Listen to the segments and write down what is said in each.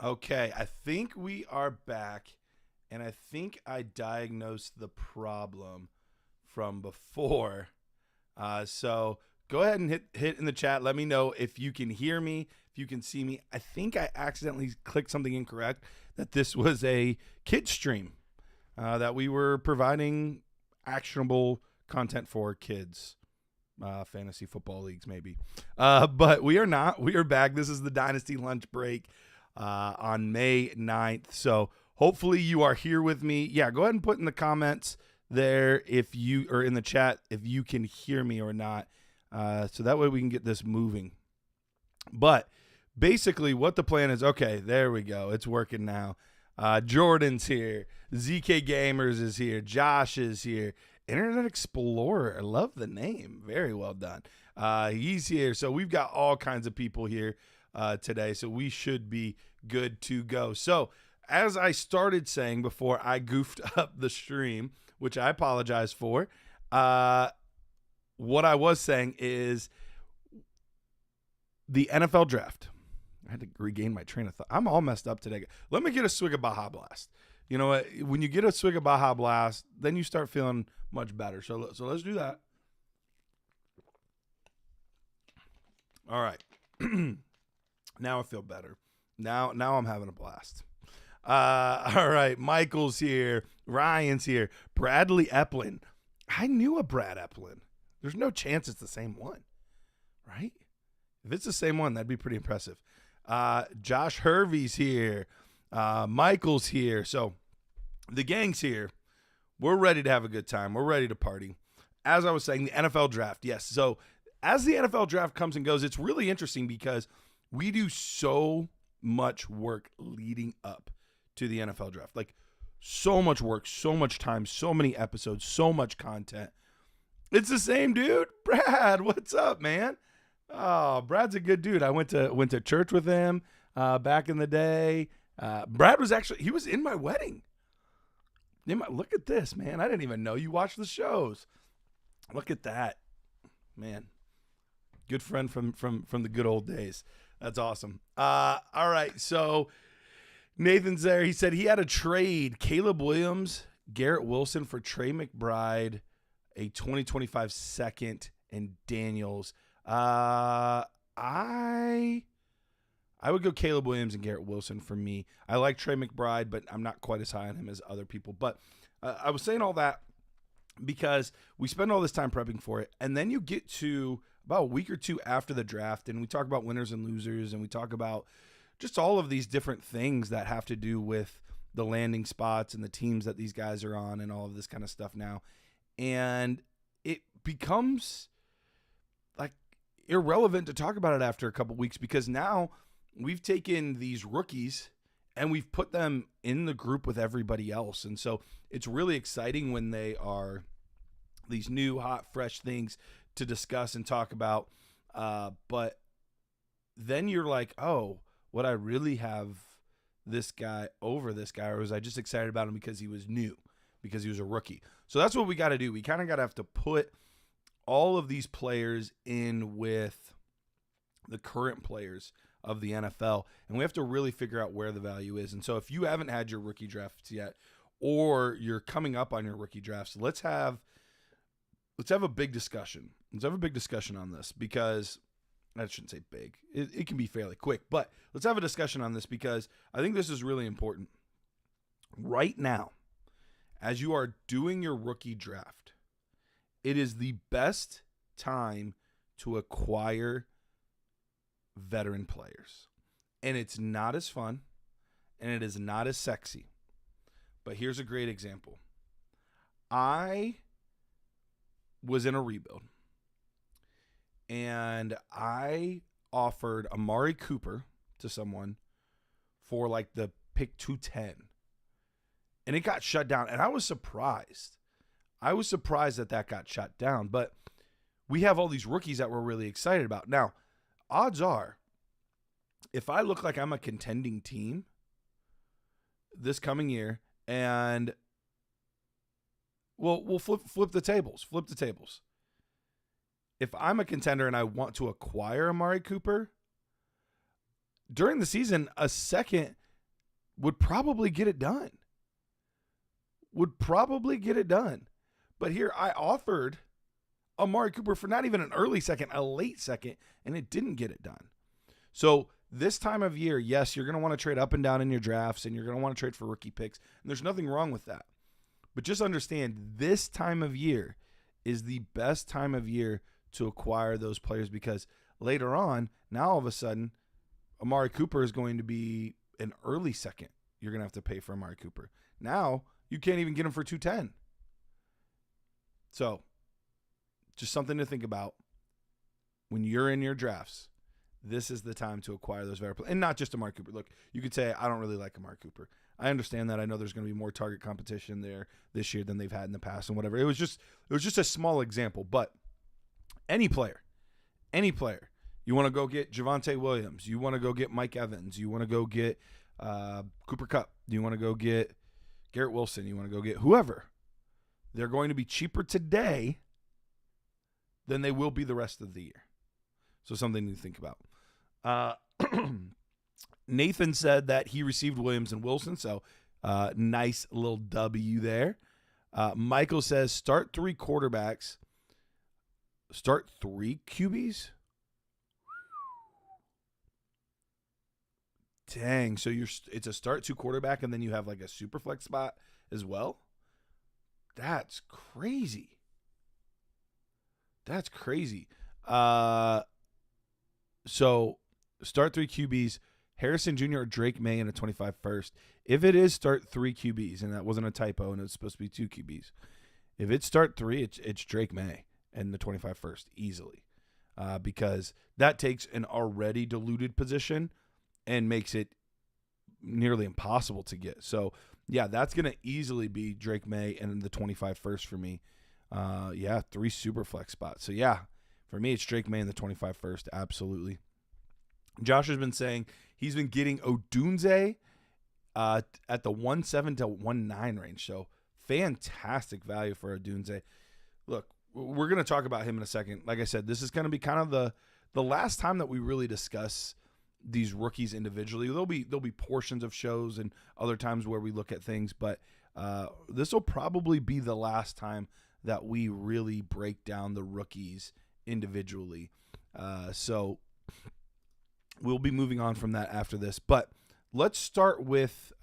Okay, I think we are back, and I think I diagnosed the problem from before. So go ahead and hit in the chat. Let me know if you can hear me, if you can see me. I think I accidentally clicked something incorrect. That this was a kid stream. That we were providing actionable content for kids. Fantasy football leagues, maybe. But we are not. We are back. This is the Dynasty lunch break on May 9th. So hopefully you are here with me. Yeah, go ahead and put in the comments there if you, or in the chat, if you can hear me or not. So that way we can get this moving. But basically what the plan is, okay, there we go. It's working now. Jordan's here. ZK Gamers is here. Josh is here. Internet Explorer. I love the name. Very well done. He's here. So we've got all kinds of people here today. So we should be good to go. So as I started saying before I goofed up the stream, which I apologize for, what I was saying is the NFL draft. I had to regain my train of thought. I'm all messed up today. Let me get a swig of Baja Blast. You know what? When you get a swig of Baja Blast, then you start feeling much better. So let's do that. All right. Now I feel better. Now I'm having a blast. All right. Michael's here. Ryan's here. Bradley Epplin. I knew a Brad Epplin. There's no chance it's the same one, right? If it's the same one, that'd be pretty impressive. Josh Hervey's here. Michael's here. So the gang's here. We're ready to have a good time. We're ready to party. As I was saying, the NFL draft. Yes. So as the NFL draft comes and goes, it's really interesting because we do so much work leading up to the NFL draft. Like so much work, so much time, so many episodes, so much content. It's the same dude. Brad, what's up, man? Oh, Brad's a good dude. I went to church with him back in the day. Brad was he was in my wedding. Look at this, man. I didn't even know you watched the shows. Look at that, man. Good friend from the good old days. That's awesome. All right, so Nathan's there. He said he had a trade: Caleb Williams, Garrett Wilson for Trey McBride, a 2025 second, and Daniels. I would go Caleb Williams and Garrett Wilson for me. I like Trey McBride, but I'm not quite as high on him as other people. But I was saying all that because we spend all this time prepping for it, and then you get to about a week or two after the draft, and we talk about winners and losers, and we talk about just all of these different things that have to do with the landing spots and the teams that these guys are on and all of this kind of stuff now. And it becomes like irrelevant to talk about it after a couple weeks because now we've taken these rookies and we've put them in the group with everybody else. And so it's really exciting when they are these new, hot, fresh things to discuss and talk about. But then you're like, oh, would I really have this guy over this guy? Or was I just excited about him because he was new, because he was a rookie? So that's what we got to do. We kind of got to have to put all of these players in with the current players of the NFL, and we have to really figure out where the value is. And so if you haven't had your rookie drafts yet, or you're coming up on your rookie drafts, let's have a big discussion. Let's have a big discussion on this because I shouldn't say big. It can be fairly quick, but let's have a discussion on this because I think this is really important. Right now, as you are doing your rookie draft, it is the best time to acquire veteran players. And it's not as fun and it is not as sexy. But here's a great example. I was in a rebuild and I offered Amari Cooper to someone for like the pick 210. And it got shut down. And I was surprised. that got shut down. But we have all these rookies that we're really excited about. Now, odds are, if I look like I'm a contending team this coming year, and we'll flip the tables. If I'm a contender and I want to acquire Amari Cooper, during the season, a second would probably get it done. But here I offered Amari Cooper for not even an early second, a late second, and it didn't get it done. So this time of year, yes, you're going to want to trade up and down in your drafts, and you're going to want to trade for rookie picks, and there's nothing wrong with that. But just understand, this time of year is the best time of year to acquire those players, because later on, now all of a sudden, Amari Cooper is going to be an early second. You're going to have to pay for Amari Cooper. Now, you can't even get him for $210. So, just something to think about when you're in your drafts. This is the time to acquire those veteran players. And not just Amari Cooper. Look, you could say, I don't really like Amari Cooper. I understand that. I know there's going to be more target competition there this year than they've had in the past and whatever. It was just a small example. But any player, you want to go get Javonte Williams. You want to go get Mike Evans. You want to go get Cooper Kupp. You want to go get Garrett Wilson. You want to go get whoever. They're going to be cheaper today than they will be the rest of the year. So something to think about. Nathan said that he received Williams and Wilson, so nice little W there. Michael says start 3 quarterbacks. Start 3 QBs? Dang, so it's a start 2 quarterback and then you have like a super flex spot as well? That's crazy. So start 3 QBs, Harrison Jr. or Drake May in a 25 first. If it is start 3 QBs, and that wasn't a typo and it's supposed to be 2 QBs, if it's start 3, it's Drake May and the 25 first easily, because that takes an already diluted position and makes it nearly impossible to get. So, yeah, that's going to easily be Drake May and the 25 first for me. 3 super flex spots. So, yeah, for me, it's Drake May and the 25 first. Absolutely. Josh has been saying he's been getting Odunze at the 1.7 to 1.9 range. So, fantastic value for Odunze. Look, we're going to talk about him in a second. Like I said, this is going to be kind of the last time that we really discuss these rookies individually. There'll be portions of shows and other times where we look at things, but this will probably be the last time that we really break down the rookies individually. So we'll be moving on from that after this, but let's start with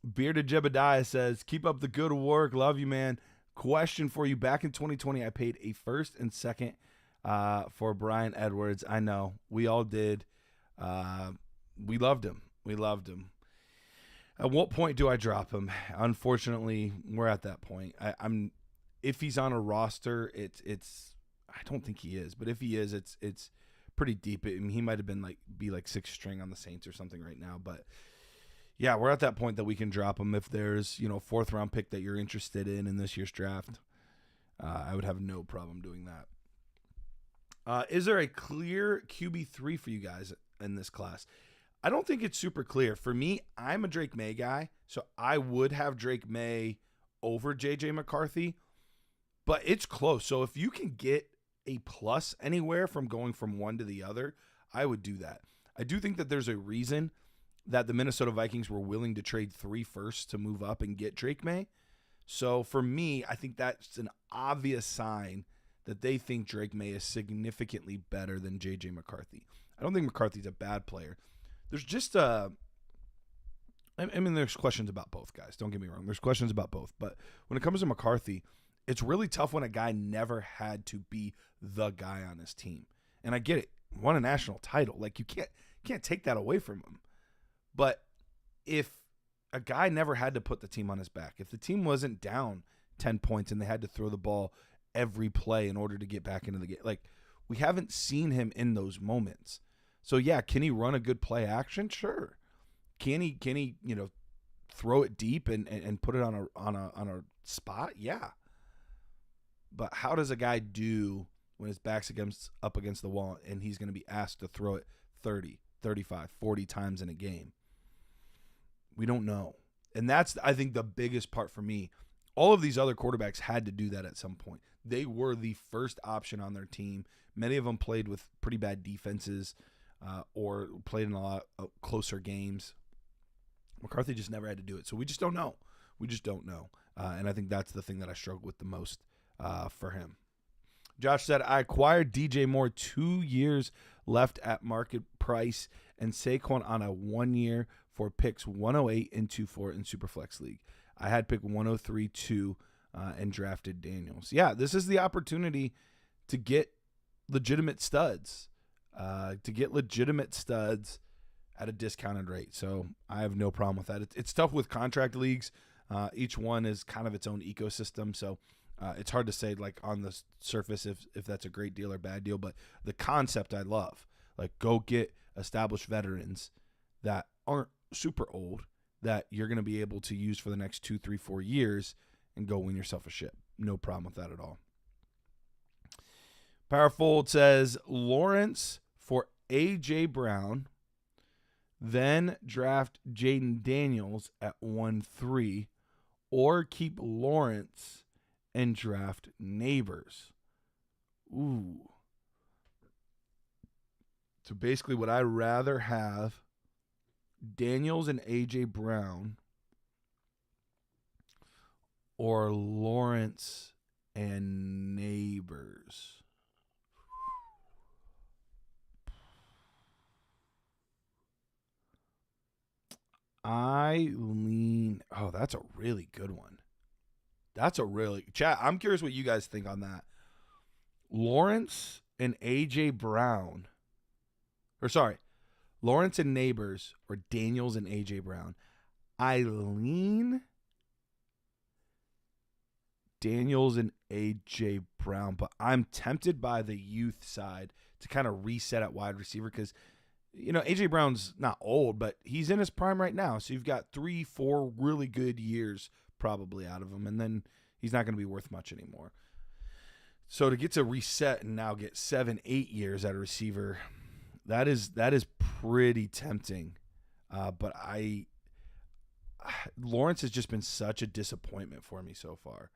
Bearded Jebediah says, keep up the good work. Love you, man. Question for you. Back in 2020, I paid a first and second for Brian Edwards. I know. We all did. We loved him. At what point do I drop him? Unfortunately, we're at that point. I'm if he's on a roster, it's I don't think he is, but if he is, it's pretty deep. I mean, he might have been be 6th string on the Saints or something right now, but yeah, we're at that point that we can drop him if there's, 4th round pick that you're interested in this year's draft. I would have no problem doing that. Is there a clear QB3 for you guys in this class? I don't think it's super clear. For me, I'm a Drake May guy, so I would have Drake May over J.J. McCarthy, but it's close. So if you can get a plus anywhere from going from one to the other, I would do that. I do think that there's a reason that the Minnesota Vikings were willing to trade 3 firsts to move up and get Drake May. So for me, I think that's an obvious sign that they think Drake May is significantly better than J.J. McCarthy. I don't think McCarthy's a bad player. There's just there's questions about both guys. Don't get me wrong. There's questions about both. But when it comes to McCarthy, it's really tough when a guy never had to be the guy on his team. And I get it. Won a national title. You can't take that away from him. But if a guy never had to put the team on his back, if the team wasn't down 10 points and they had to throw the ball every play in order to get back into the game, we haven't seen him in those moments. So yeah, can he run a good play action? Sure. Can he throw it deep and put it on a spot? Yeah. But how does a guy do when his back's up against the wall and he's going to be asked to throw it 30, 35, 40 times in a game? We don't know. And that's, I think, the biggest part for me. All of these other quarterbacks had to do that at some point. They were the first option on their team. Many of them played with pretty bad defenses. or played in a lot of closer games. McCarthy just never had to do it, so we just don't know. We just don't know, and I think that's the thing that I struggle with the most for him. Josh said, I acquired DJ Moore 2 years left at market price and Saquon on a 1 year for picks 108 and 24 in Superflex League. I had pick 103-2 and drafted Daniels. Yeah, this is the opportunity to get legitimate studs, at a discounted rate. So I have no problem with that. It's tough with contract leagues. Each one is kind of its own ecosystem. So it's hard to say like on the surface if that's a great deal or bad deal. But the concept I love. Like go get established veterans that aren't super old that you're going to be able to use for the next 2, 3, 4 years and go win yourself a ship. No problem with that at all. Powerfold says Lawrence for A.J. Brown, then draft Jaden Daniels at 1-3, or keep Lawrence and draft Neighbors. Ooh. So basically would I rather have Daniels and A.J. Brown or Lawrence and Neighbors? That's a really good one. Chat, I'm curious what you guys think on that. Lawrence and A.J. Brown. Lawrence and Neighbors or Daniels and A.J. Brown. I lean Daniels and A.J. Brown, but I'm tempted by the youth side to kind of reset at wide receiver because, A.J. Brown's not old, but he's in his prime right now. So you've got 3, 4 really good years probably out of him, and then he's not going to be worth much anymore. So to get to reset and now get 7, 8 years at a receiver, that is pretty tempting. But Lawrence has just been such a disappointment for me so far.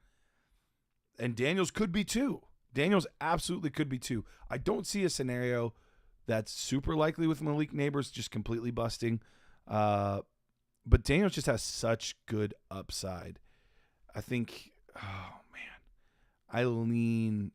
And Daniels could be too. Daniels absolutely could be too. I don't see a scenario that's super likely with Malik Neighbors just completely busting. But Daniels just has such good upside. I think, I lean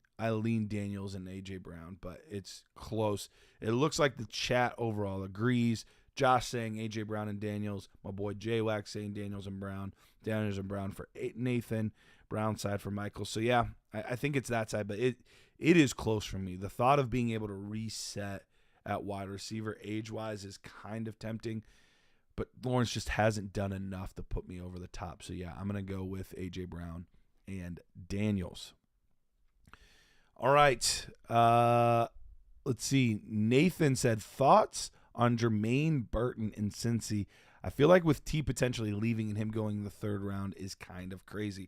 Daniels and A.J. Brown, but it's close. It looks like the chat overall agrees. Josh saying A.J. Brown and Daniels. My boy J-Wax saying Daniels and Brown. Daniels and Brown for Nathan. Brown side for Michael. So, yeah, I think it's that side, but it is close for me. The thought of being able to reset at wide receiver age-wise is kind of tempting, but Lawrence just hasn't done enough to put me over the top. So, yeah, I'm going to go with A.J. Brown and Daniels. All right. Let's see. Nathan said, thoughts on Jermaine Burton in Cincy? I feel like with T potentially leaving and him going in the 3rd round is kind of crazy.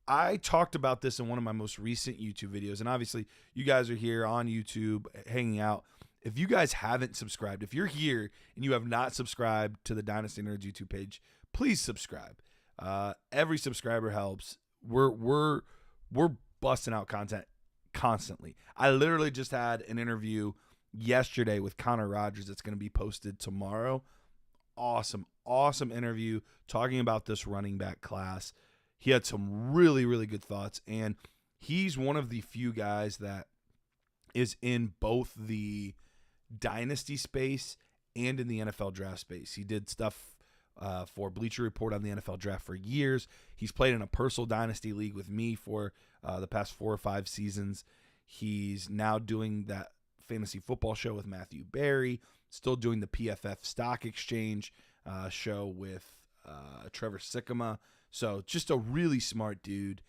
I talked about this in one of my most recent YouTube videos, and obviously you guys are here on YouTube hanging out. If you guys haven't subscribed, if you're here and you have not subscribed to the Dynasty Nerds YouTube page, please subscribe. Every subscriber helps. We're busting out content constantly. I literally just had an interview yesterday with Connor Rogers that's going to be posted tomorrow. Awesome interview talking about this running back class. He had some really, really good thoughts, and he's one of the few guys that is in both the Dynasty space and in the NFL draft space. He did stuff for Bleacher Report on the NFL draft for years. He's played in a personal Dynasty league with me for the past 4 or 5 seasons. He's now doing that fantasy football show with Matthew Berry, still doing the PFF Stock Exchange show with Trevor Sikkema. So just a really smart dude,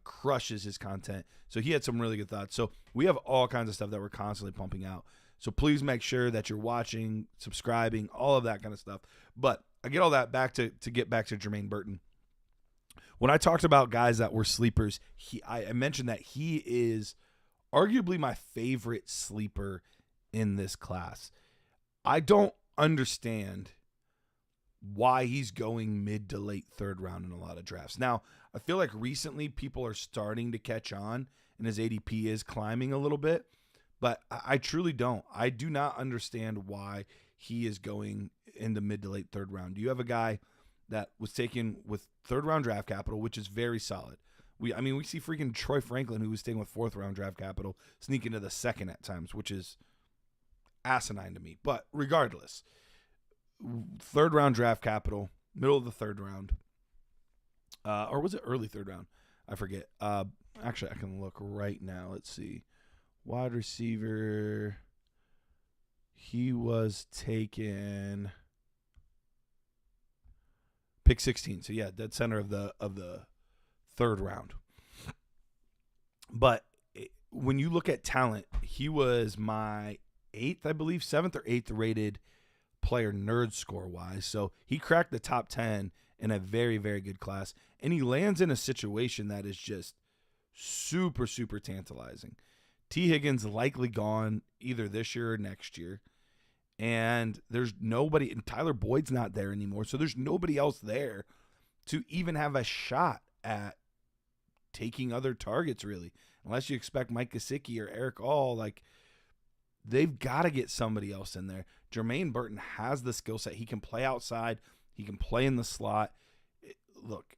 crushes his content. So he had some really good thoughts. So we have all kinds of stuff that we're constantly pumping out. So please make sure that you're watching, subscribing, all of that kind of stuff. But I get all that back to get back to Jermaine Burton. When I talked about guys that were sleepers, I mentioned that he is arguably my favorite sleeper in this class. I don't understand why he's going mid to late 3rd round in a lot of drafts. Now, I feel like recently people are starting to catch on and his ADP is climbing a little bit, But I truly don't. I do not understand why he is going in the mid to late third round. You have a guy that was taken with third round draft capital, which is very solid. We see freaking Troy Franklin, who was taken with fourth round draft capital, sneak into the second at times, which is asinine to me. But regardless, third round draft capital, middle of the third round, or was it early third round? I forget. Actually, I can look right now. Let's see. Wide receiver. He was taken pick 16. So yeah, dead center of the third round. But when you look at talent, he was my seventh or eighth rated player nerd score wise. So he cracked the top 10 in a very, very good class. And he lands in a situation that is just super, super tantalizing. T. Higgins likely gone either this year or next year. And there's nobody, and Tyler Boyd's not there anymore. So there's nobody else there to even have a shot at taking other targets, really. Unless you expect Mike Gesicki or Eric All, like, they've got to get somebody else in there. Jermaine Burton has the skill set. He can play outside. He can play in the slot. Look,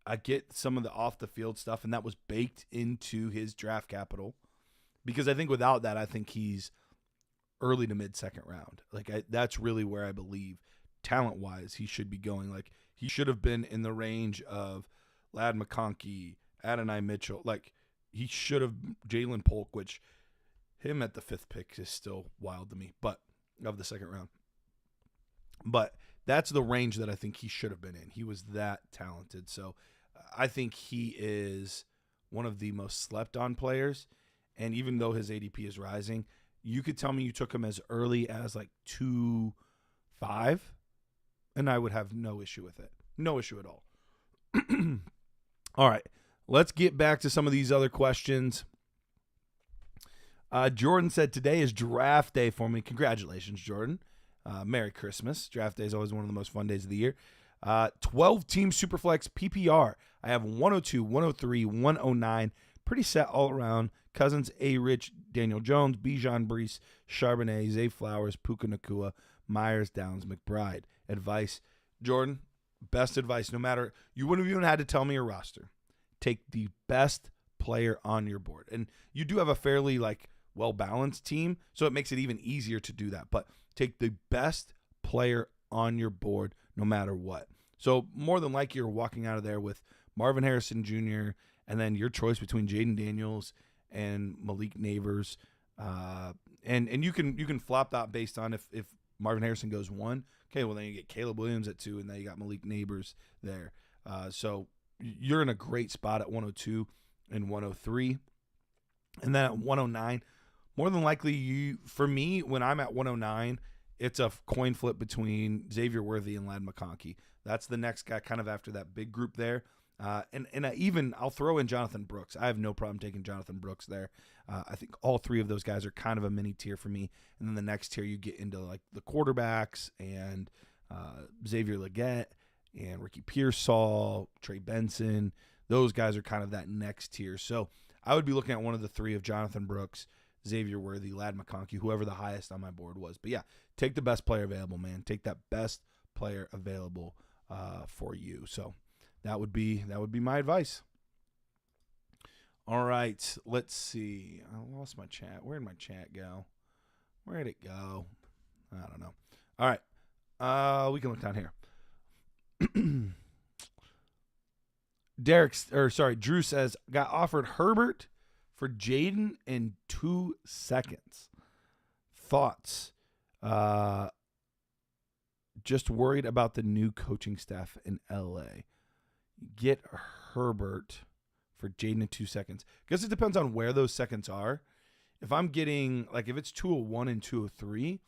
I get some of the off-the-field stuff, and that was baked into his draft capital. Because I think without that, I think he's early to mid-second round. That's really where I believe, talent-wise, he should be going. Like, he should have been in the range of Ladd McConkey, Adonai Mitchell. Like, he should have Jalen Polk, which him at the 5th pick is still wild to me, but of the second round. But that's the range that I think he should have been in. He was that talented. So I think he is one of the most slept-on players. And even though his ADP is rising, you could tell me you took him as early as like 2.5, and I would have no issue with it. No issue at all. All right, let's get back to some of these other questions. Jordan said, today is draft day for me. Congratulations, Jordan. Merry Christmas. Draft day is always one of the most fun days of the year. 12-team Superflex PPR. I have 102, 103, 109. Pretty set all around. Cousins, A-Rich, Daniel Jones, Bijan Brees, Charbonnet, Zay Flowers, Puka Nacua, Myers, Downs, McBride. Advice, Jordan, best advice, no matter, you wouldn't have even had to tell me your roster. Take the best player on your board. And you do have a fairly, well-balanced team, so it makes it even easier to do that. But take the best player on your board no matter what. So more than likely you're walking out of there with Marvin Harrison Jr., and then your choice between Jaden Daniels and Malik Neighbors. And you can flop that based on if Marvin Harrison goes 1. Okay, well, then you get Caleb Williams at 2, and then you got Malik Neighbors there. So you're in a great spot at 102 and 103. And then at 109, more than likely, for me, when I'm at 109, it's a coin flip between Xavier Worthy and Ladd McConkey. That's the next guy kind of after that big group there. I'll throw in Jonathan Brooks. I have no problem taking Jonathan Brooks there. I think all three of those guys are kind of a mini tier for me. And then the next tier you get into the quarterbacks and Xavier Legette and Ricky Pearsall, Trey Benson. Those guys are kind of that next tier. So I would be looking at one of the three of Jonathan Brooks, Xavier Worthy, Ladd McConkey, whoever the highest on my board was. But yeah, take the best player available, man. Take that best player available for you. So that would be my advice. All right, let's see. I lost my chat. Where'd my chat go? Where'd it go? I don't know. All right, we can look down here. Drew says, got offered Herbert for Jaden in 2 seconds. Thoughts? Just worried about the new coaching staff in LA. Get Herbert for Jaden in 2 seconds. Because it depends on where those seconds are. If I'm getting, if it's 201 and 203,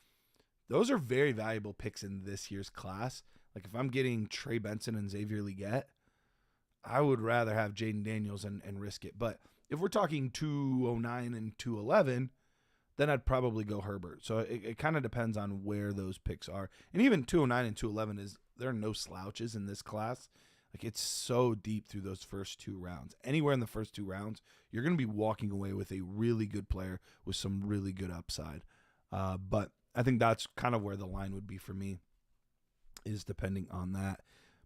those are very valuable picks in this year's class. If I'm getting Trey Benson and Xavier Legette, I would rather have Jaden Daniels and risk it. But if we're talking 209 and 211, then I'd probably go Herbert. So it kind of depends on where those picks are. And even 209 and 211 there are no slouches in this class. Like, it's so deep through those first 2 rounds. Anywhere in the first 2 rounds, you're going to be walking away with a really good player with some really good upside. But I think that's kind of where the line would be for me, is depending on that.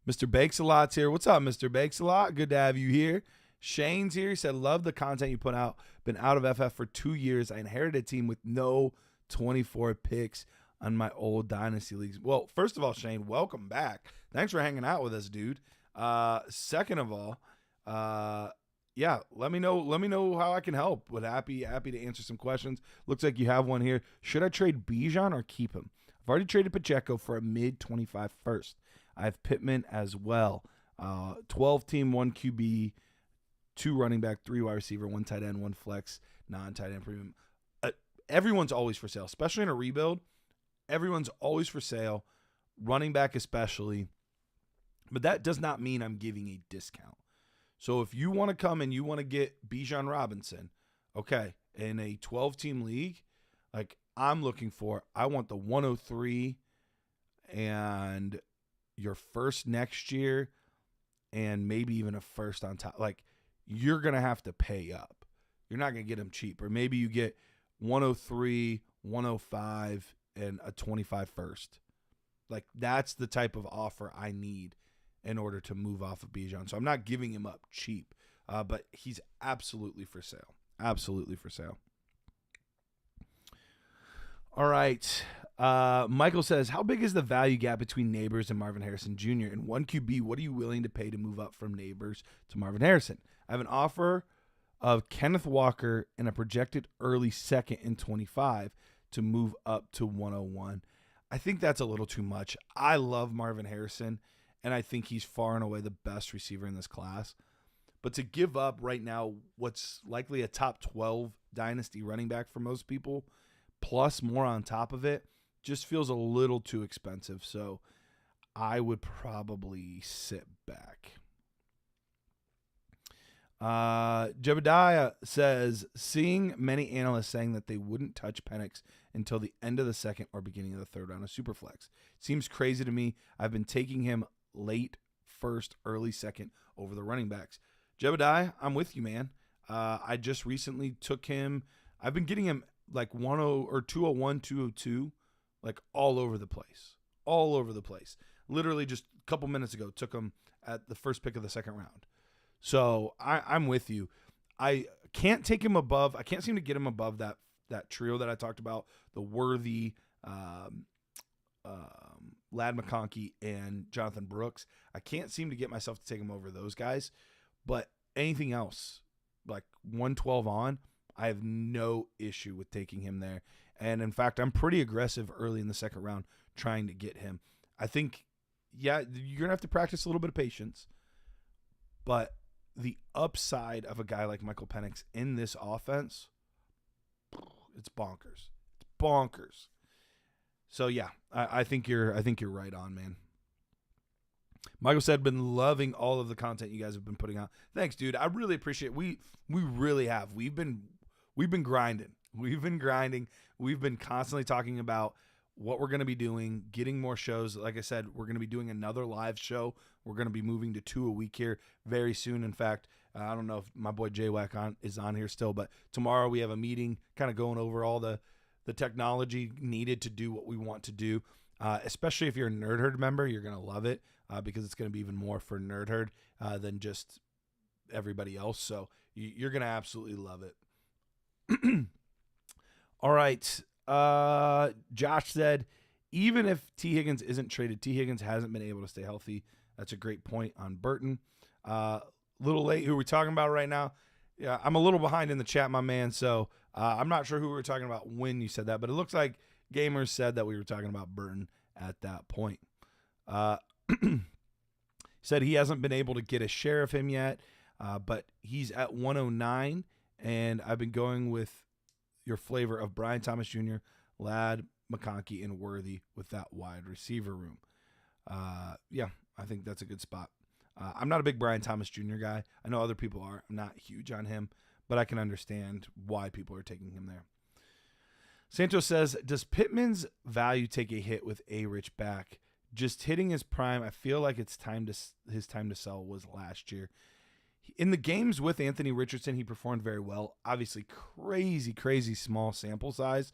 Mr. Bakes-A-Lot's here. What's up, Mr. Bakes-A-Lot? Good to have you here. Shane's here. He said, love the content you put out. Been out of FF for 2 years. I inherited a team with no 24 picks on my old Dynasty leagues. Well, first of all, Shane, welcome back. Thanks for hanging out with us, dude. Second of all, yeah, let me know how I can help. Would happy to answer some questions. Looks like you have one here. Should I trade Bijan or keep him? I've already traded Pacheco for a mid-25 first. I have Pittman as well. 12-team, 1 QB, 2 running back, 3 wide receiver, 1 tight end, 1 flex, non-tight end premium. Everyone's always for sale, especially in a rebuild. Everyone's always for sale, running back especially. But that does not mean I'm giving a discount. So if you want to come and you want to get Bijan Robinson, okay, in a 12-team league, like I'm looking for, I want the 103 and your first next year and maybe even a first on top. Like, you're going to have to pay up. You're not going to get him cheap. Or maybe you get 103, 105, and a 25 first. Like, that's the type of offer I need in order to move off of Bijan. So I'm not giving him up cheap, but he's absolutely for sale. Absolutely for sale. All right. Michael says, how big is the value gap between Neighbors and Marvin Harrison Jr.? In 1 QB, what are you willing to pay to move up from Neighbors to Marvin Harrison? I have an offer of Kenneth Walker and a projected early second in 25 to move up to 101. I think that's a little too much. I love Marvin Harrison, and I think he's far and away the best receiver in this class. But to give up right now what's likely a top 12 dynasty running back for most people, plus more on top of it, just feels a little too expensive. So I would probably sit back. Jebediah says, seeing many analysts saying that they wouldn't touch Penix until the end of the second or beginning of the third round of Superflex. Seems crazy to me. I've been taking him late first, early second over the running backs. Jebediah, I'm with you, man. I just recently took him. I've been getting him like 10 or 201, 202, like all over the place. All over the place. Literally just a couple minutes ago, took him at the first pick of the second round. So I'm with you. I can't take him above. I can't seem to get him above that trio that I talked about, the Worthy, Lad McConkey, and Jonathan Brooks. I can't seem to get myself to take him over those guys. But anything else, like 112 on, I have no issue with taking him there. And in fact, I'm pretty aggressive early in the second round trying to get him. I think, yeah, you're going to have to practice a little bit of patience. But the upside of a guy like Michael Penix in this offense, it's bonkers. It's bonkers. So yeah, I think you're right on, man. Michael said, been loving all of the content you guys have been putting out. Thanks, dude. I really appreciate it. We really have. We've been grinding. We've been grinding. We've been constantly talking about what we're going to be doing, getting more shows. Like I said, we're going to be doing another live show. We're going to be moving to 2 a week here very soon. In fact, I don't know if my boy J-Wack is on here still, but tomorrow we have a meeting kind of going over all the technology needed to do what we want to do. Especially if you're a Nerd Herd member, you're going to love it because it's going to be even more for Nerd Herd than just everybody else. So you're going to absolutely love it. All right. Josh said, even if T. Higgins isn't traded, T. Higgins hasn't been able to stay healthy. That's a great point on Burton. Little late, who we're talking about right now. Yeah, I'm a little behind in the chat, my man. So I'm not sure who we were talking about when you said that, but it looks like Gamers said that we were talking about Burton at that point. Said he hasn't been able to get a share of him yet, but he's at 109, and I've been going with your flavor of Brian Thomas Jr., Ladd, McConkey, and Worthy with that wide receiver room. Yeah, I think that's a good spot. I'm not a big Brian Thomas Jr. guy. I know other people are. I'm not huge on him, but I can understand why people are taking him there. Santos says, does Pittman's value take a hit with A-Rich back? just hitting his prime. I feel like his time to sell was last year. In the games with Anthony Richardson, he performed very well. Obviously, crazy small sample size.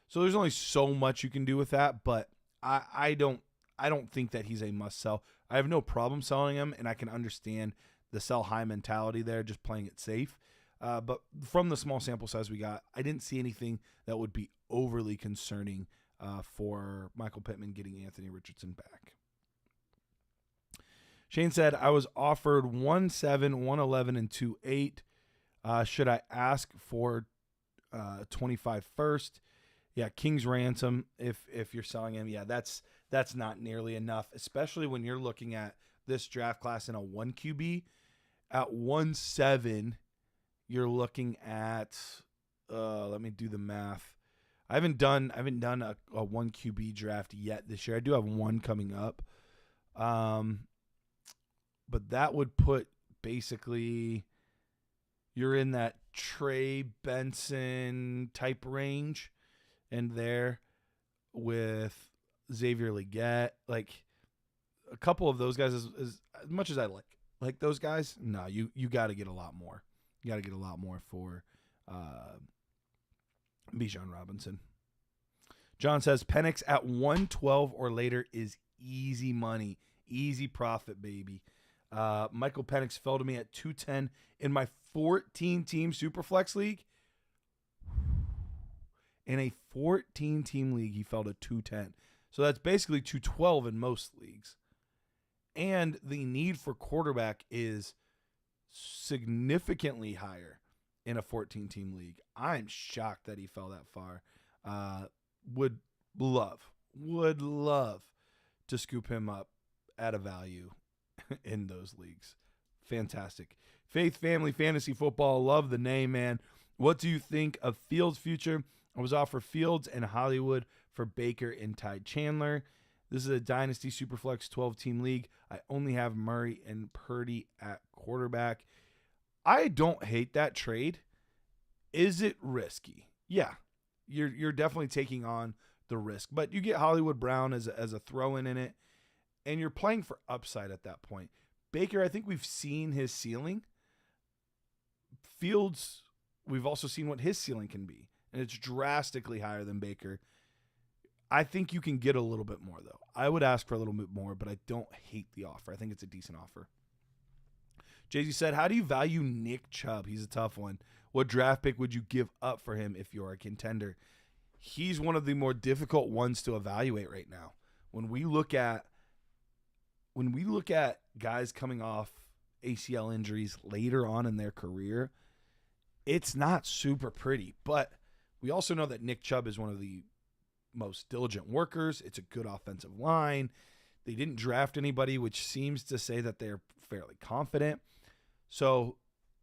So there's only so much you can do with that, but I don't think that he's a must sell. I have no problem selling him, and I can understand the sell high mentality there, just playing it safe. But from the small sample size we got, I didn't see anything that would be overly concerning for Michael Pittman getting Anthony Richardson back. Shane said, I was offered 1.7, 1.11, and 2.8. Should I ask for 25 first? Yeah, King's ransom if you're selling him. Yeah, that's not nearly enough, especially when you're looking at this draft class in a 1 QB. At 1.7, you're looking at let me do the math. I haven't done a 1 QB draft yet this year. I do have one coming up. But that would put basically you're in that Trey Benson type range and there with Xavier Legette. Like a couple of those guys is as much as I like those guys, no, you got to get a lot more. You got to get a lot more for Bijan Robinson. John says Penix at 112 or later is easy money, easy profit, baby. Michael Penix fell to me at 210 in my 14-team Superflex league. In a 14-team league, he fell to 210. So that's basically 212 in most leagues. And the need for quarterback is significantly higher in a 14-team league. I'm shocked that he fell that far. Would love to scoop him up at a value in those leagues. Fantastic. Faith Family Fantasy Football. Love the name, man. What do you think of Fields' future? I was offered Fields and Hollywood for Baker and Ty Chandler. This is a Dynasty Superflex 12-team league. I only have Murray and Purdy at quarterback. I don't hate that trade. Is it risky? Yeah. You're definitely taking on the risk. But you get Hollywood Brown as a throw-in it. And you're playing for upside at that point. Baker, I think we've seen his ceiling. Fields, we've also seen what his ceiling can be. And it's drastically higher than Baker. I think you can get a little bit more, though. I would ask for a little bit more, but I don't hate the offer. I think it's a decent offer. Jay-Z said, how do you value Nick Chubb? He's a tough one. What draft pick would you give up for him if you're a contender? He's one of the more difficult ones to evaluate right now. When we look at guys coming off ACL injuries later on in their career, it's not super pretty. But we also know that Nick Chubb is one of the most diligent workers. It's a good offensive line. They didn't draft anybody, which seems to say that they're fairly confident. So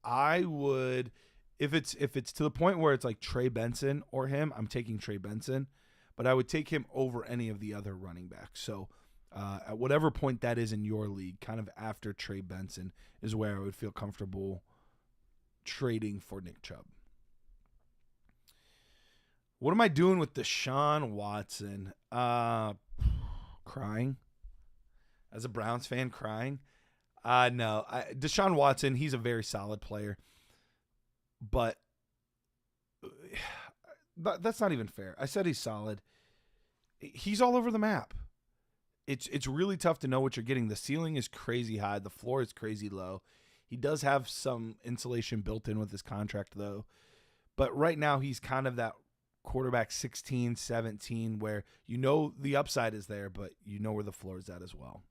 I would, if it's to the point where it's like Trey Benson or him, I'm taking Trey Benson, but I would take him over any of the other running backs. So at whatever point that is in your league, kind of after Trey Benson is where I would feel comfortable trading for Nick Chubb. What am I doing with Deshaun Watson? Crying. As a Browns fan, crying. No. Deshaun Watson, he's a very solid player. But that's not even fair. I said he's solid. He's all over the map. It's really tough to know what you're getting. The ceiling is crazy high. The floor is crazy low. He does have some insulation built in with his contract, though. But right now, he's kind of that quarterback 16, 17, where you know the upside is there, but you know where the floor is at as well.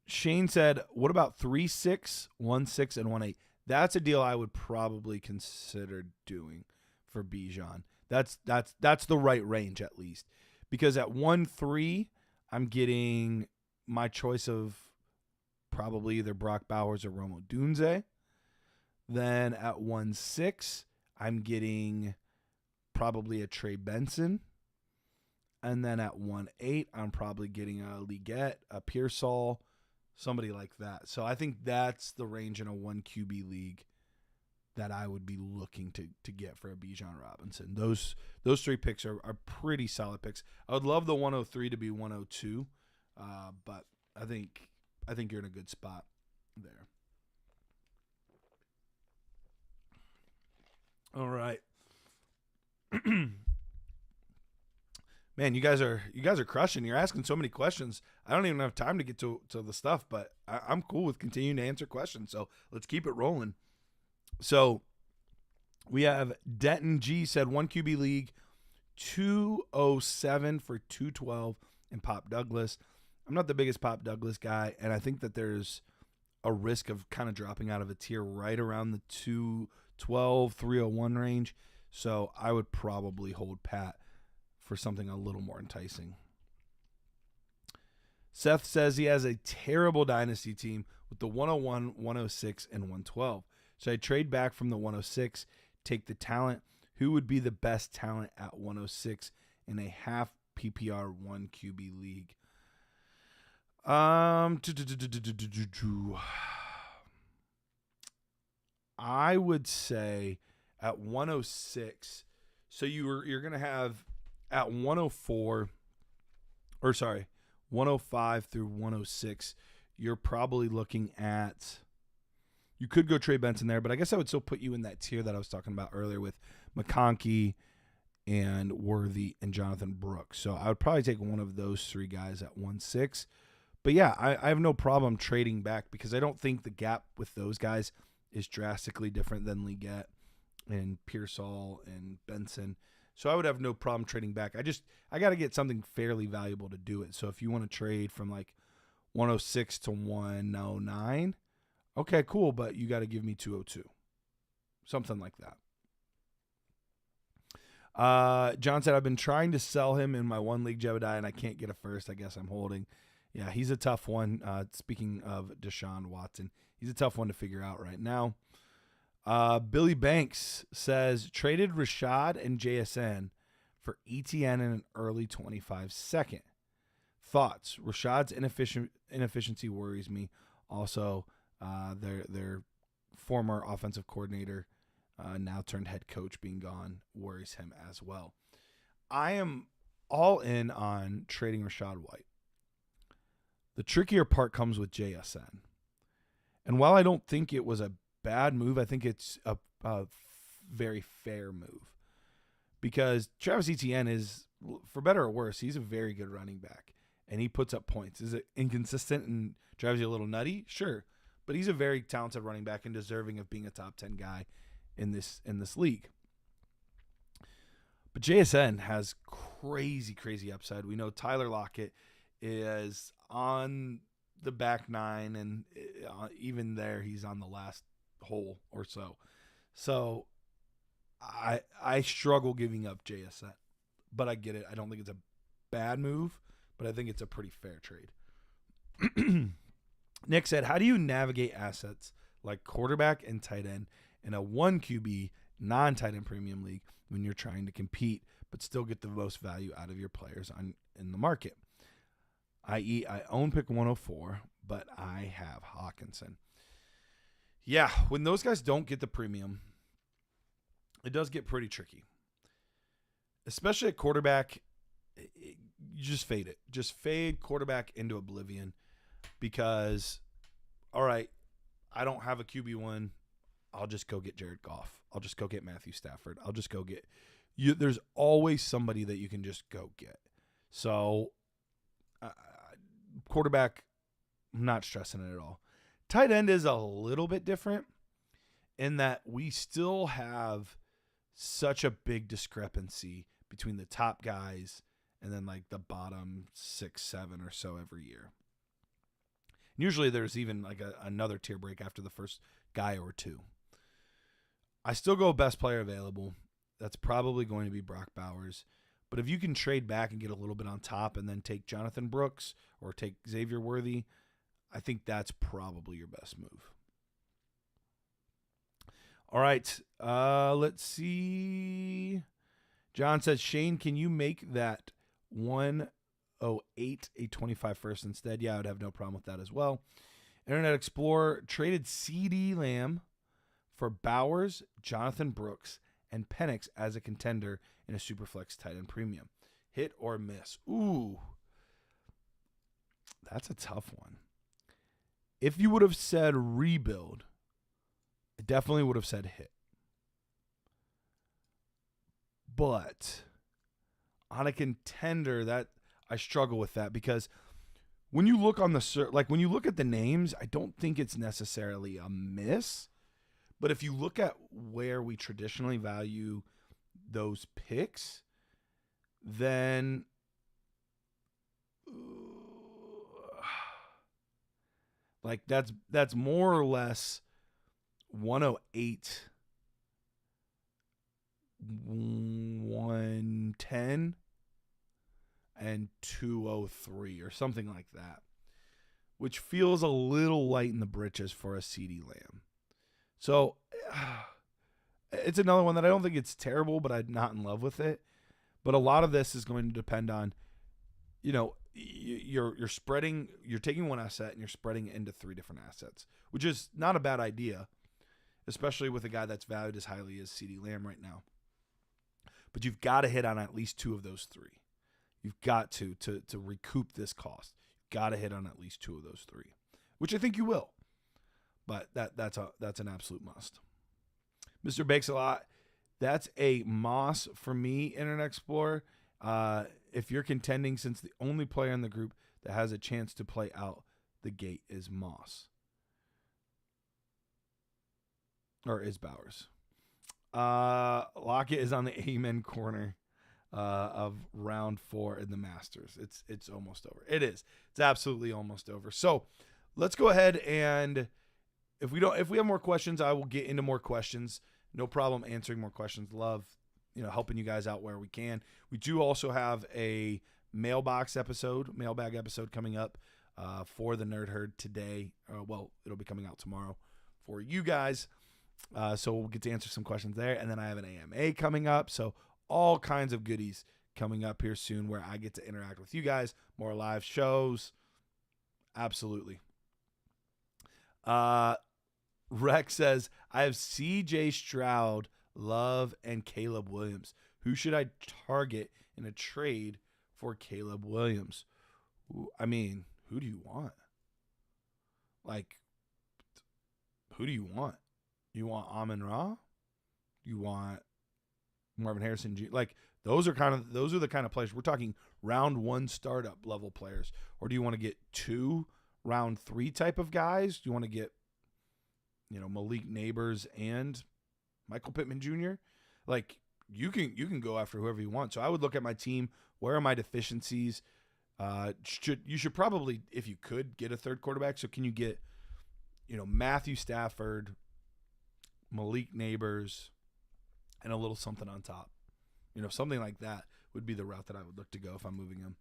Shane said, what about 3-6, 1-6, and 1-8? That's a deal I would probably consider doing for Bijan. That's the right range at least. Because at 1-3, I'm getting my choice of probably either Brock Bowers or Rome Odunze. Then at 1-6, I'm getting probably a Trey Benson. And then at 1-8, I'm probably getting a Legette, a Pearsall, somebody like that. So I think that's the range in a 1 QB league that I would be looking to get for a Bijan Robinson. Those 3 picks are pretty solid picks. I would love the 103 to be 102, but I think you're in a good spot there. All right. Man, you guys are crushing. You're asking so many questions. I don't even have time to get to the stuff, but I'm cool with continuing to answer questions. So let's keep it rolling. So we have Denton G said 1 QB league, 207 for 212 and Pop Douglas. I'm not the biggest Pop Douglas guy, and I think that there's a risk of kind of dropping out of a tier right around the 212, 301 range. So I would probably hold pat for something a little more enticing. Seth says he has a terrible dynasty team with the 101, 106, and 112. So I trade back from the 106, take the talent. Who would be the best talent at 106 in a half PPR 1 QB league? I would say at 106. So you're going to have at 104 or sorry, 105 through 106, you're probably looking at, you could go Trey Benson there, but I guess I would still put you in that tier that I was talking about earlier with McConkey and Worthy and Jonathan Brooks. So I would probably take one of those 3 guys at 1-6. But yeah, I have no problem trading back because I don't think the gap with those guys is drastically different than Leggett and Pearsall and Benson. So I would have no problem trading back. I got to get something fairly valuable to do it. So if you want to trade from like 106 to 109, okay, cool, but you got to give me 202. Something like that. John said, I've been trying to sell him in my 1 league, Jebediah, and I can't get a first. I guess I'm holding. Yeah, he's a tough one. Speaking of Deshaun Watson, he's a tough one to figure out right now. Billy Banks says, traded Rashad and JSN for ETN in an early 25 second. Thoughts? Rashad's inefficiency worries me. Also, their former offensive coordinator, now turned head coach, being gone, worries him as well. I am all in on trading Rashad White. The trickier part comes with JSN. And while I don't think it was a bad move, I think it's a very fair move. Because Travis Etienne is, for better or worse, he's a very good running back. And he puts up points. Is it inconsistent and drives you a little nutty? Sure. But he's a very talented running back and deserving of being a top 10 guy in this league. But JSN has crazy upside. We know Tyler Lockett is on the back 9, and even there, he's on the last hole or so. So I struggle giving up JSN, but I get it. I don't think it's a bad move, but I think it's a pretty fair trade. Nick said, how do you navigate assets like quarterback and tight end in a 1 QB non-tight end premium league when you're trying to compete but still get the most value out of your players in the market? I.e., I own pick 104, but I have Hawkinson. Yeah, when those guys don't get the premium, it does get pretty tricky. Especially at quarterback, you just fade it. Just fade quarterback into oblivion because, all right, I don't have a QB1. I'll just go get Jared Goff. I'll just go get Matthew Stafford. I'll just go get you. There's always somebody that you can just go get. So quarterback, I'm not stressing it at all. Tight end is a little bit different in that we still have such a big discrepancy between the top guys and then like the bottom 6, 7 or so every year. And usually there's even like another tier break after the first guy or 2. I still go best player available. That's probably going to be Brock Bowers. But if you can trade back and get a little bit on top and then take Jonathan Brooks or take Xavier Worthy, I think that's probably your best move. All right, let's see. John says, Shane, can you make that 108 a 25 first instead? Yeah, I would have no problem with that as well. Internet Explorer traded CD Lamb for Bowers, Jonathan Brooks, and Penix as a contender in a Superflex tight end premium. Hit or miss? Ooh, that's a tough one. If you would have said rebuild, I definitely would have said hit. But on a contender, that I struggle with that because when you look on when you look at the names, I don't think it's necessarily a miss. But if you look at where we traditionally value those picks, then like that's more or less 108, 110, and 203 or something like that, which feels a little light in the britches for a CeeDee Lamb. So it's another one that I don't think it's terrible, but I'm not in love with it. But a lot of this is going to depend on, you're spreading, you're taking one asset and you're spreading it into 3 different assets, which is not a bad idea, especially with a guy that's valued as highly as CeeDee Lamb right now. But you've got to hit on at least 2 of those 3. You've got to recoup this cost. You've got to hit on at least 2 of those 3, which I think you will. But that's an absolute must. Mr. Bakes a Lot, that's a Moss for me, Internet Explorer. If you're contending, since the only player in the group that has a chance to play out the gate is Moss. Or is Bowers. Lockett is on the amen corner of round 4 in the Masters. It's almost over. It is. It's absolutely almost over. So let's go ahead and if we have more questions, I will get into more questions. No problem answering more questions. Love, helping you guys out where we can. We do also have a mailbag episode coming up for the Nerd Herd today. It'll be coming out tomorrow for you guys. So we'll get to answer some questions there. And then I have an AMA coming up. So all kinds of goodies coming up here soon where I get to interact with you guys. More live shows. Absolutely. Rex says, I have CJ Stroud, Love, and Caleb Williams. Who should I target in a trade for Caleb Williams? I mean, who do you want? Like, who do you want? You want Amon-Ra? You want Marvin Harrison Jr.? Like, those are the kind of players. We're talking round 1 startup level players. Or do you want to get 2 round 3 type of guys? Do you want to get, Malik Neighbors and Michael Pittman Jr.? Like, you can go after whoever you want. So I would look at my team. Where are my deficiencies? You should probably, if you could, get a third quarterback. So can you get, Matthew Stafford, Malik Neighbors, and a little something on top? Something like that would be the route that I would look to go if I'm moving him.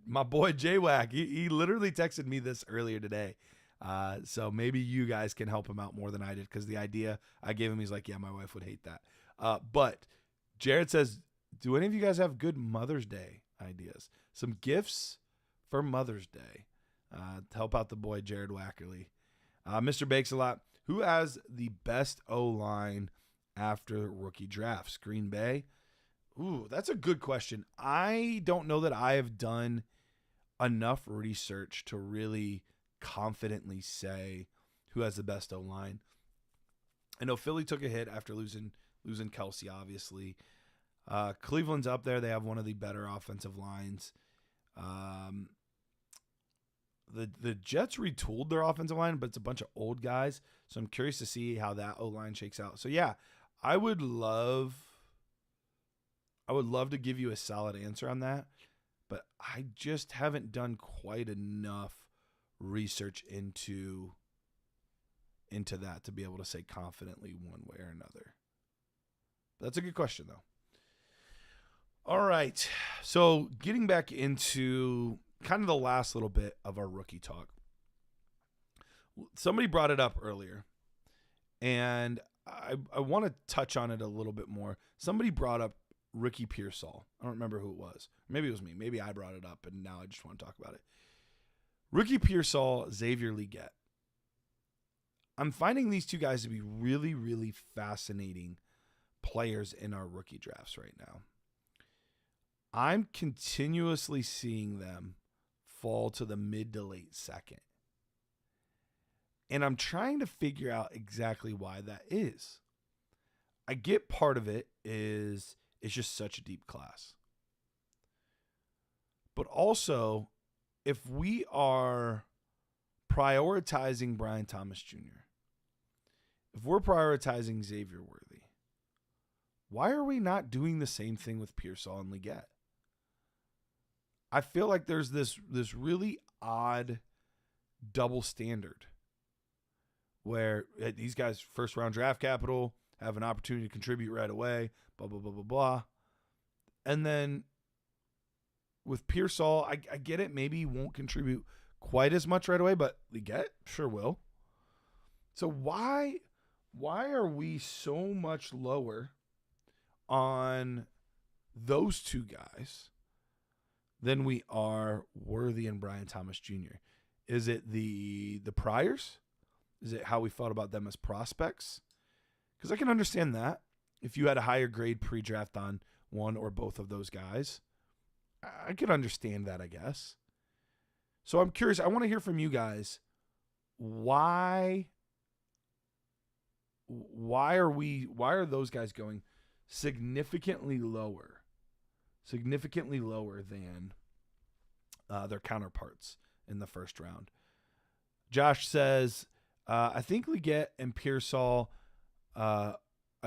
My boy J-Wack, he literally texted me this earlier today. So maybe you guys can help him out more than I did, because the idea I gave him, he's like, yeah, my wife would hate that. But Jared says, do any of you guys have good Mother's Day ideas? Some gifts for Mother's Day to help out the boy Jared Wackerly. Mr. Bakes a Lot, who has the best O-line after rookie drafts? Green Bay? Ooh, that's a good question. I don't know that I have done enough research to really confidently say who has the best O-line. I know Philly took a hit after losing Kelsey, obviously. Cleveland's up there. They have one of the better offensive lines. The Jets retooled their offensive line, but it's a bunch of old guys. So I'm curious to see how that O-line shakes out. So yeah, I would love to give you a solid answer on that, but I just haven't done quite enough research into that to be able to say confidently one way or another. But that's a good question, though. All right, so getting back into kind of the last little bit of our rookie talk. Somebody brought it up earlier, and I want to touch on it a little bit more. Somebody brought up Ricky Pearsall. I don't remember who it was. Maybe it was me. Maybe I brought it up, and now I just want to talk about it. Ricky Pearsall, Xavier Legette. I'm finding these two guys to be really, really fascinating players in our rookie drafts right now. I'm continuously seeing them fall to the mid to late second. And I'm trying to figure out exactly why that is. I get part of it is it's just such a deep class. But also, if we are prioritizing Brian Thomas Jr., if we're prioritizing Xavier Worthy, why are we not doing the same thing with Pearsall and Leggett? I feel like there's this really odd double standard where these guys, first round draft capital, have an opportunity to contribute right away, blah, blah, blah, blah, blah. And then with Pearsall, I get it. Maybe he won't contribute quite as much right away, but Leggett sure will. So why are we so much lower on those two guys than we are Worthy and Brian Thomas Jr.? Is it the priors? Is it how we felt about them as prospects? Because I can understand that. If you had a higher grade pre-draft on one or both of those guys, I could understand that, I guess. So I'm curious. I want to hear from you guys. Why are those guys going significantly lower than their counterparts in the first round? Josh says, I think Leggett and Pearsall, I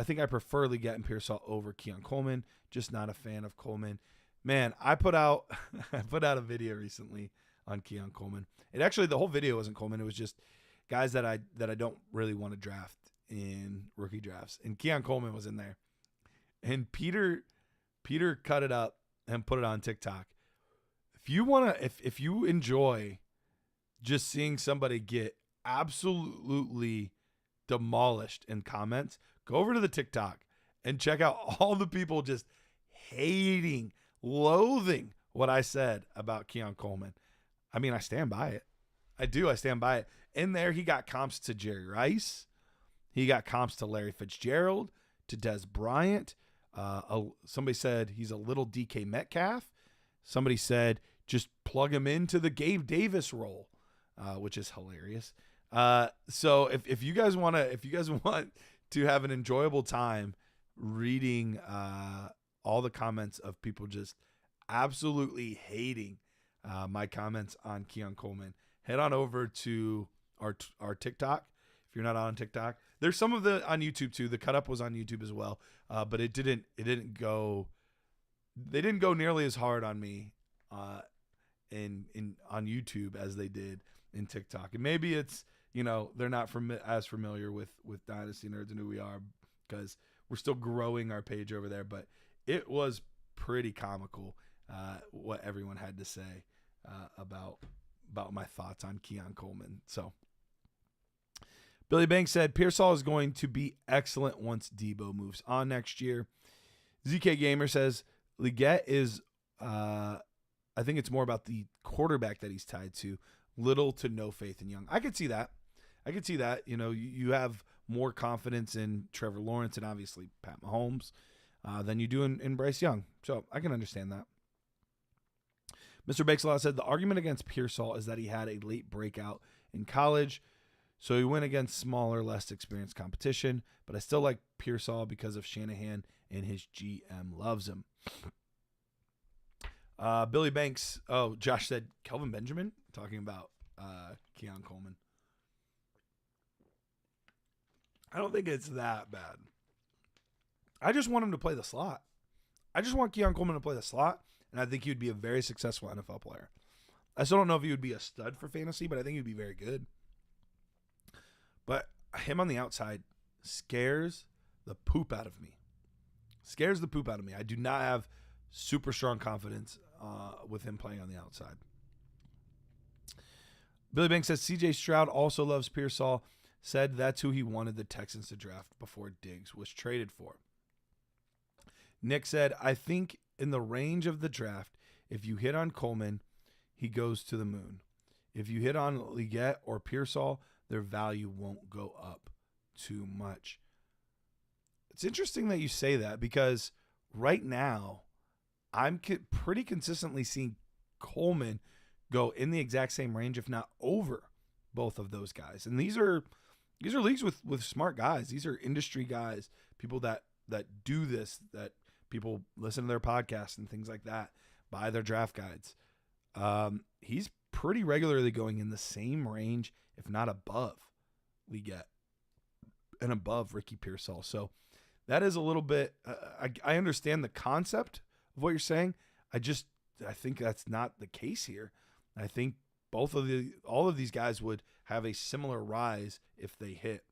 think I prefer Leggett and Pearsall over Keon Coleman. Just not a fan of Coleman. Man, I put out a video recently on Keon Coleman. The whole video wasn't Coleman. It was just guys that I don't really want to draft in rookie drafts. And Keon Coleman was in there. And Peter cut it up and put it on TikTok. If you enjoy just seeing somebody get absolutely demolished in comments, go over to the TikTok and check out all the people just hating, loathing what I said about Keon Coleman. I mean, I stand by it. I do. I stand by it. In there, he got comps to Jerry Rice. He got comps to Larry Fitzgerald, to Des Bryant. Somebody said he's a little DK Metcalf. Somebody said just plug him into the Gabe Davis role, which is hilarious. So if you guys want to have an enjoyable time reading all the comments of people just absolutely hating my comments on Keon Coleman, head on over to our TikTok. If you're not on TikTok, there's some of the on YouTube too. The cut up was on YouTube as well, but it didn't go. They didn't go nearly as hard on me on YouTube as they did in TikTok. And maybe it's, they're not as familiar with Dynasty Nerds and who we are, because we're still growing our page over there. But it was pretty comical what everyone had to say about my thoughts on Keon Coleman. So Billy Banks said Pearsall is going to be excellent once Debo moves on next year. ZK Gamer says Leggett is, I think it's more about the quarterback that he's tied to. Little to no faith in Young. I could see that. You have more confidence in Trevor Lawrence and obviously Pat Mahomes than you do in Bryce Young. So I can understand that. Mr. Bakeslaw said the argument against Pearsall is that he had a late breakout in college, so he went against smaller, less experienced competition. But I still like Pearsall because of Shanahan and his GM loves him. Billy Banks. Oh, Josh said Kelvin Benjamin, talking about Keon Coleman. I don't think it's that bad. I just want him to play the slot. I just want Keon Coleman to play the slot, and I think he would be a very successful NFL player. I still don't know if he would be a stud for fantasy, but I think he would be very good. But him on the outside scares the poop out of me. I do not have super strong confidence with him playing on the outside. Billy Banks says CJ Stroud also loves Pearsall. Said that's who he wanted the Texans to draft before Diggs was traded for. Nick said, I think in the range of the draft, if you hit on Coleman, he goes to the moon. If you hit on Leggett or Pearsall, their value won't go up too much. It's interesting that you say that because right now I'm pretty consistently seeing Coleman go in the exact same range, if not over both of those guys. And these are leagues with smart guys. These are industry guys, people that do this, that people listen to their podcasts and things like that, buy their draft guides. He's pretty regularly going in the same range, if not above Leggett and above Ricky Pearsall. So that is a little bit, I understand the concept of what you're saying. I think that's not the case here. I think all of these guys would have a similar rise if they hit,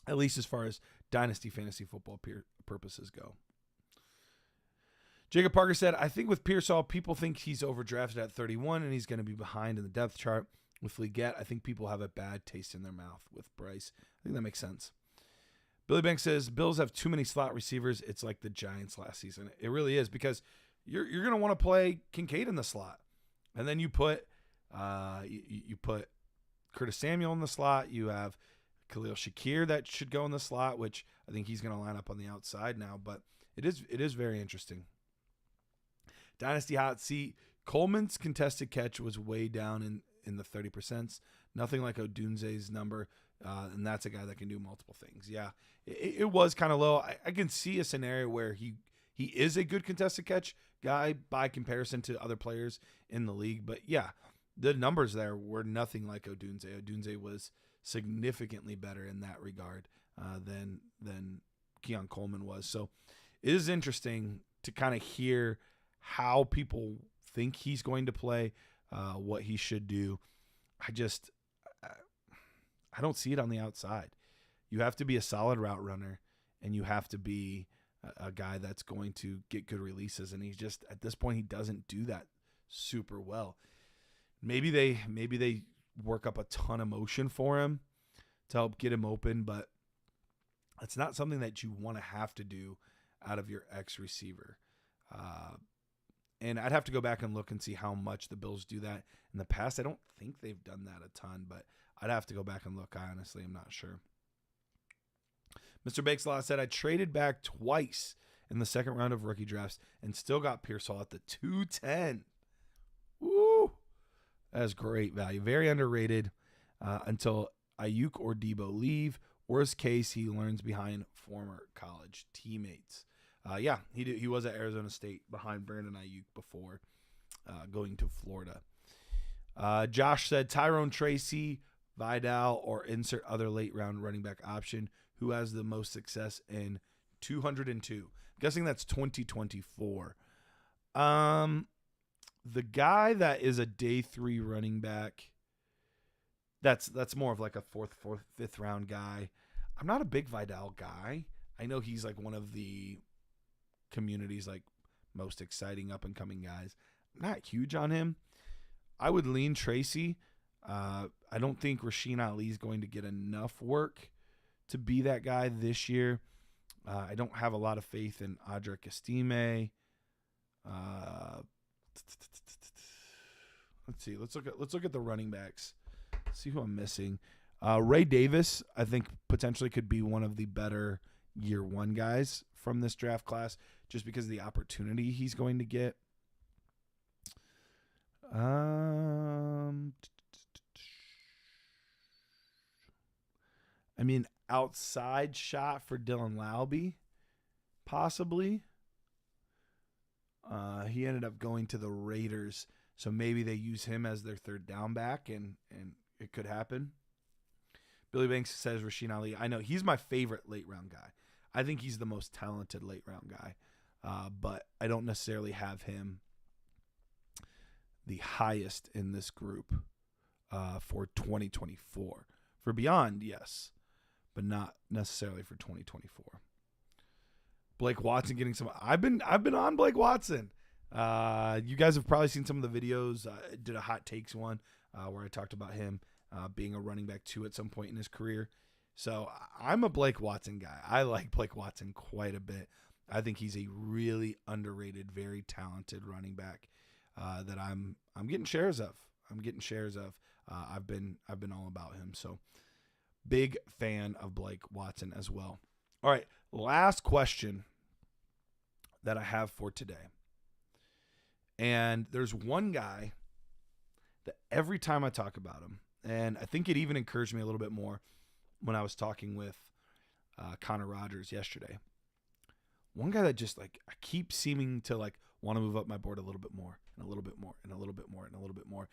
at least as far as Dynasty fantasy football purposes go. Jacob Parker said, I think with Pearsall, people think he's overdrafted at 31 and he's going to be behind in the depth chart. With Leggett, I think people have a bad taste in their mouth. With Bryce, I think that makes sense. Billy Banks says, Bills have too many slot receivers. It's like the Giants last season. It really is, because you're going to want to play Kincaid in the slot. And then you put you put Curtis Samuel in the slot. You have Khalil Shakir that should go in the slot, which I think he's going to line up on the outside now. But it is very interesting. Dynasty hot seat. Coleman's contested catch was way down in the 30%. Nothing like Odunze's number. And that's a guy that can do multiple things. Yeah, it was kind of low. I can see a scenario where he is a good contested catch guy by comparison to other players in the league. But yeah, the numbers there were nothing like Odunze. Odunze was significantly better in that regard than Keon Coleman was. So it is interesting to kind of hear how people think he's going to play, what he should do. I don't see it on the outside. You have to be a solid route runner, and you have to be a guy that's going to get good releases. And he's just, at this point, he doesn't do that super well. Maybe they work up a ton of motion for him to help get him open, but it's not something that you want to have to do out of your X receiver. And I'd have to go back and look and see how much the Bills do that in the past. I don't think they've done that a ton, but I'd have to go back and look. I honestly am not sure. Mr. Bakeslaw said, I traded back twice in the second round of rookie drafts and still got Pearsall at the 210. Woo! That is great value. Very underrated until Ayuk or Debo leave. Worst case, he learns behind former college teammates. Yeah, he was at Arizona State behind Brandon Ayuk before going to Florida. Josh said Tyrone Tracy, Vidal, or insert other late round running back option. Who has the most success in 202? I'm guessing that's 2024. The guy that is a day 3 running back, that's more of like a fourth, fifth round guy. I'm not a big Vidal guy. I know he's like one of the community's like most exciting up and coming guys. I'm not huge on him. I would lean Tracy. I don't think Rasheen Ali is going to get enough work to be that guy this year. I don't have a lot of faith in Audric Estime. Let's see. Let's look at the running backs. See who I'm missing. Ray Davis, I think potentially could be one of the better year 1 guys from this draft class, just because of the opportunity he's going to get. I mean, outside shot for Dylan Laube, possibly. He ended up going to the Raiders, so maybe they use him as their third down back, and it could happen. Billy Banks says Rasheen Ali. I know he's my favorite late round guy. I think he's the most talented late round guy, but I don't necessarily have him the highest in this group for 2024. For beyond, yes, but not necessarily for 2024. Blake Watson getting some. I've been on Blake Watson. You guys have probably seen some of the videos. I did a hot takes one where I talked about him being a running back 2 at some point in his career. So I'm a Blake Watson guy. I like Blake Watson quite a bit. I think he's a really underrated, very talented running back that I'm getting shares of. I'm getting shares of. I've been all about him. So big fan of Blake Watson as well. All right, last question that I have for today. And there's one guy that every time I talk about him, and I think it even encouraged me a little bit more when I was talking with Connor Rogers yesterday. One guy that just like I keep seeming to like want to move up my board a little bit more and a little bit more and a little bit more and a little bit more.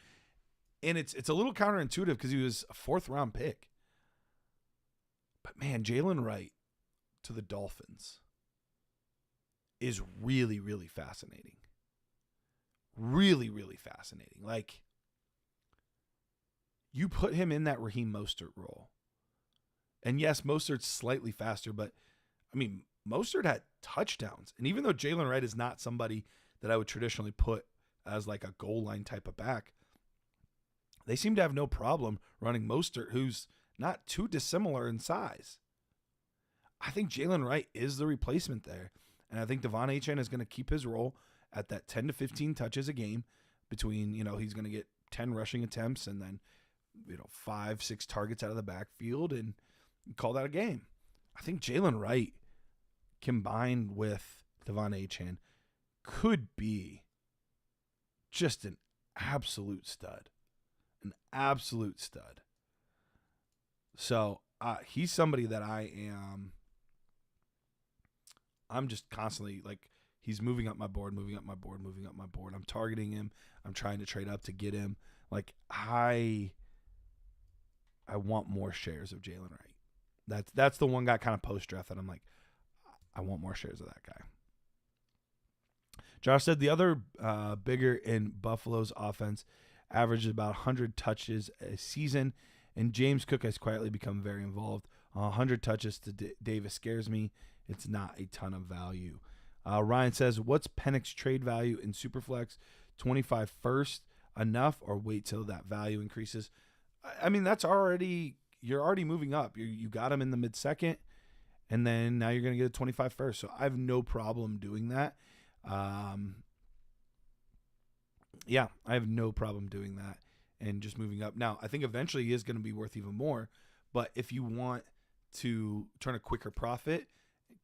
And it's a little counterintuitive because he was a 4th round pick. But man, Jalen Wright to the Dolphins is really, really fascinating. Really, really fascinating. Like, you put him in that Raheem Mostert role. And yes, Mostert's slightly faster, but I mean, Mostert had touchdowns. And even though Jalen Wright is not somebody that I would traditionally put as like a goal line type of back, they seem to have no problem running Mostert, who's not too dissimilar in size. I think Jalen Wright is the replacement there. And I think Devon Achane is going to keep his role at that 10 to 15 touches a game between, he's going to get 10 rushing attempts and then, 5-6 targets out of the backfield and call that a game. I think Jalen Wright combined with Devon Achane could be just an absolute stud. An absolute stud. So he's somebody that I'm just constantly like, he's moving up my board. I'm targeting him. I'm trying to trade up to get him. Like I want more shares of Jalen Wright. That's the one guy kind of post draft that I'm like, I want more shares of that guy. Josh said the other bigger in Buffalo's offense averages about 100 touches a season, and James Cook has quietly become very involved. 100 touches to Davis scares me. It's not a ton of value. Ryan says, what's Penix's trade value in Superflex? 25 first enough, or wait till that value increases? I mean, you're already moving up. You got him in the mid-second, and then now you're going to get a 25 first. So I have no problem doing that. Yeah, I have no problem doing that and just moving up. Now, I think eventually he is going to be worth even more, but if you want to turn a quicker profit,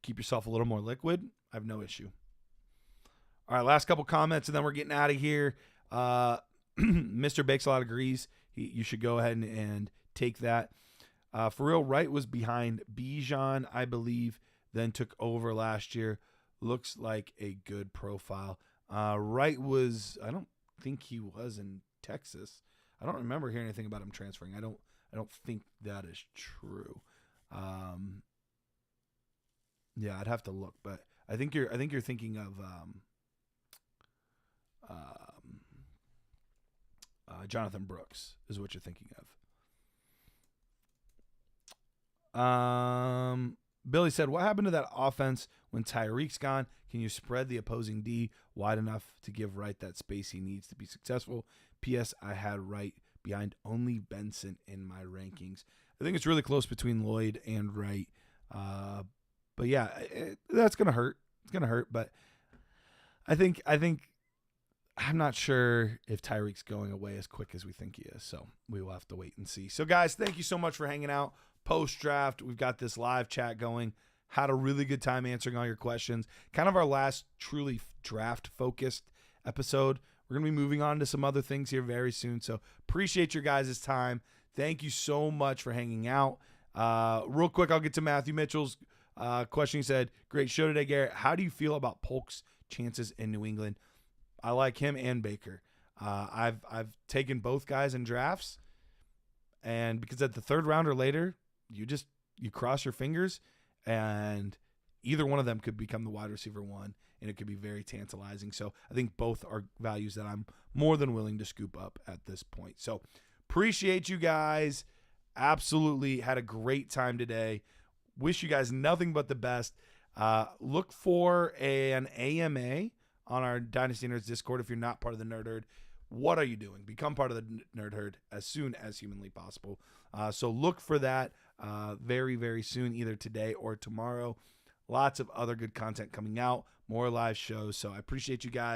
keep yourself a little more liquid, I have no issue. All right, last couple comments, and then we're getting out of here. Mr. Bakes-A-Lot agrees. You should go ahead and take that. For real, Wright was behind Bijan, I believe, then took over last year. Looks like a good profile. Wright was, I don't think he was in Texas. I don't remember hearing anything about him transferring. I don't think that is true. Yeah, I'd have to look, but I think you're thinking of Jonathan Brooks is what you're thinking of. Billy said, what happened to that offense when Tyreek's gone? Can you spread the opposing D wide enough to give Wright that space he needs to be successful? P.S. I had Wright behind only Benson in my rankings. I think it's really close between Lloyd and Wright. But yeah, that's going to hurt. It's going to hurt, but I think I'm not sure if Tyreek's going away as quick as we think he is. So we will have to wait and see. So guys, thank you so much for hanging out. Post-draft, we've got this live chat going. Had a really good time answering all your questions. Kind of our last truly draft-focused episode. We're going to be moving on to some other things here very soon. So appreciate your guys' time. Thank you so much for hanging out. Real quick, I'll get to Matthew Mitchell's question. He said, great show today, Garrett. How do you feel about Polk's chances in New England? I like him and Baker. I've taken both guys in drafts, and because at the third round or later, you cross your fingers, and either one of them could become the wide receiver one, and it could be very tantalizing. So I think both are values that I'm more than willing to scoop up at this point. So appreciate you guys. Absolutely had a great time today. Wish you guys nothing but the best. Look for an AMA on our Dynasty Nerds Discord if you're not part of the Nerd Herd. What are you doing? Become part of the Nerd Herd as soon as humanly possible. So look for that very, very soon, either today or tomorrow. Lots of other good content coming out, more live shows. So I appreciate you guys.